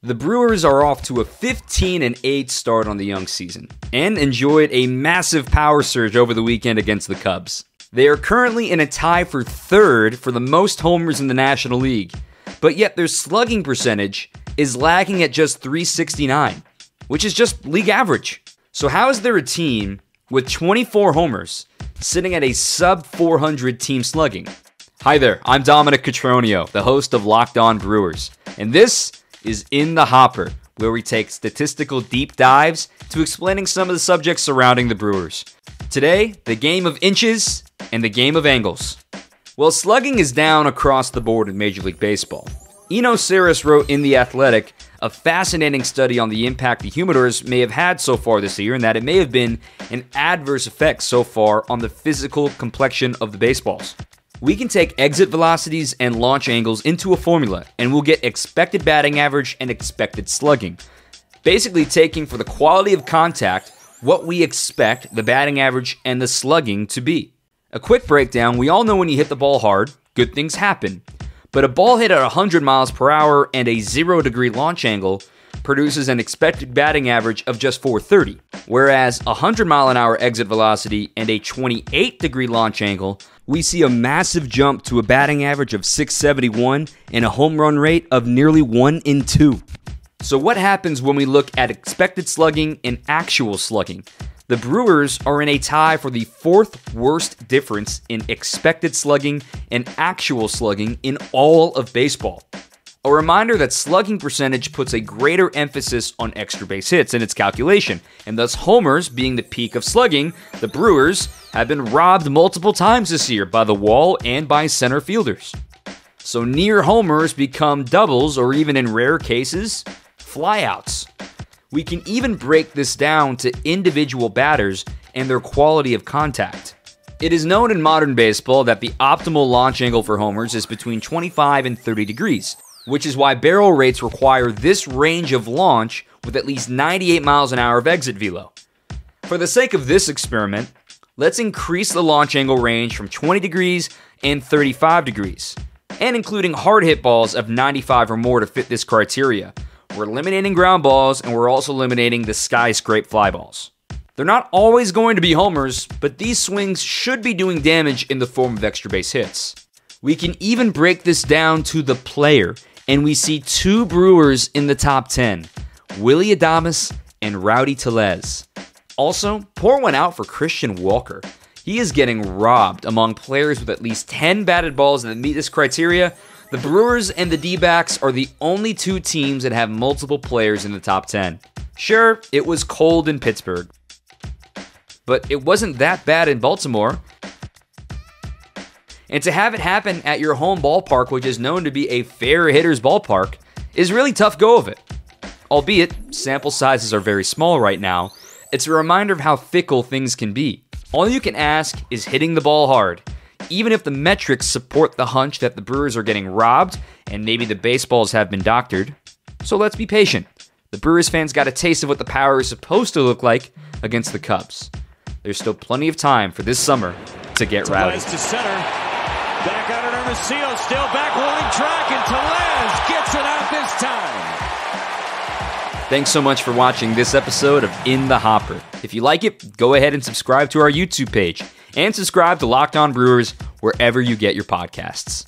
The Brewers are off to a 15-8 start on the young season and enjoyed a massive power surge over the weekend against the Cubs. They are currently in a tie for third for the most homers in the National League, but yet their slugging percentage is lagging at just .369, which is just league average. So how is there a team with 24 homers sitting at a sub-400 team slugging? Hi there, I'm Dominic Cotroneo, the host of Locked On Brewers, and this is In the Hopper, where we take statistical deep dives to explaining some of the subjects surrounding the Brewers. Today, the game of inches and the game of angles. Well, slugging is down across the board in Major League Baseball. Eno Saris wrote in The Athletic a fascinating study on the impact the humidors may have had so far this year, and that it may have been an adverse effect so far on the physical complexion of the baseballs. We can take exit velocities and launch angles into a formula, and we'll get expected batting average and expected slugging. Basically taking for the quality of contact what we expect the batting average and the slugging to be. A quick breakdown: we all know when you hit the ball hard, good things happen. But a ball hit at 100 miles per hour and a 0-degree launch angle produces an expected batting average of just .430, whereas 100-mile-an-hour exit velocity and a 28-degree launch angle, we see a massive jump to a batting average of .671 and a home run rate of nearly 1 in 2. So what happens when we look at expected slugging and actual slugging? The Brewers are in a tie for the fourth worst difference in expected slugging and actual slugging in all of baseball. A reminder that slugging percentage puts a greater emphasis on extra base hits in its calculation, and thus homers being the peak of slugging, the Brewers have been robbed multiple times this year by the wall and by center fielders. So near homers become doubles, or even in rare cases, flyouts. We can even break this down to individual batters and their quality of contact. It is known in modern baseball that the optimal launch angle for homers is between 25 and 30 degrees, which is why barrel rates require this range of launch with at least 98 miles an hour of exit velo. For the sake of this experiment, let's increase the launch angle range from 20 degrees and 35 degrees, and including hard hit balls of 95 or more to fit this criteria. We're eliminating ground balls, and we're also eliminating the skyscrape fly balls. They're not always going to be homers, but these swings should be doing damage in the form of extra base hits. We can even break this down to the player, and we see two Brewers in the top 10, Willy Adames and Rowdy Tellez. Also, pour one out for Christian Walker. He is getting robbed among players with at least 10 batted balls that meet this criteria. The Brewers and the D-backs are the only two teams that have multiple players in the top 10. Sure, it was cold in Pittsburgh, but it wasn't that bad in Baltimore. And to have it happen at your home ballpark, which is known to be a fair hitter's ballpark, is really tough go of it. Albeit, sample sizes are very small right now, it's a reminder of how fickle things can be. All you can ask is hitting the ball hard, even if the metrics support the hunch that the Brewers are getting robbed and maybe the baseballs have been doctored. So let's be patient. The Brewers fans got a taste of what the power is supposed to look like against the Cubs. There's still plenty of time for this summer to get rowdy. To center. Back out of Hermosillo, still back holding track, and Tellez gets it out this time. Thanks so much for watching this episode of In the Hopper. If you like it, go ahead and subscribe to our YouTube page and subscribe to Locked On Brewers wherever you get your podcasts.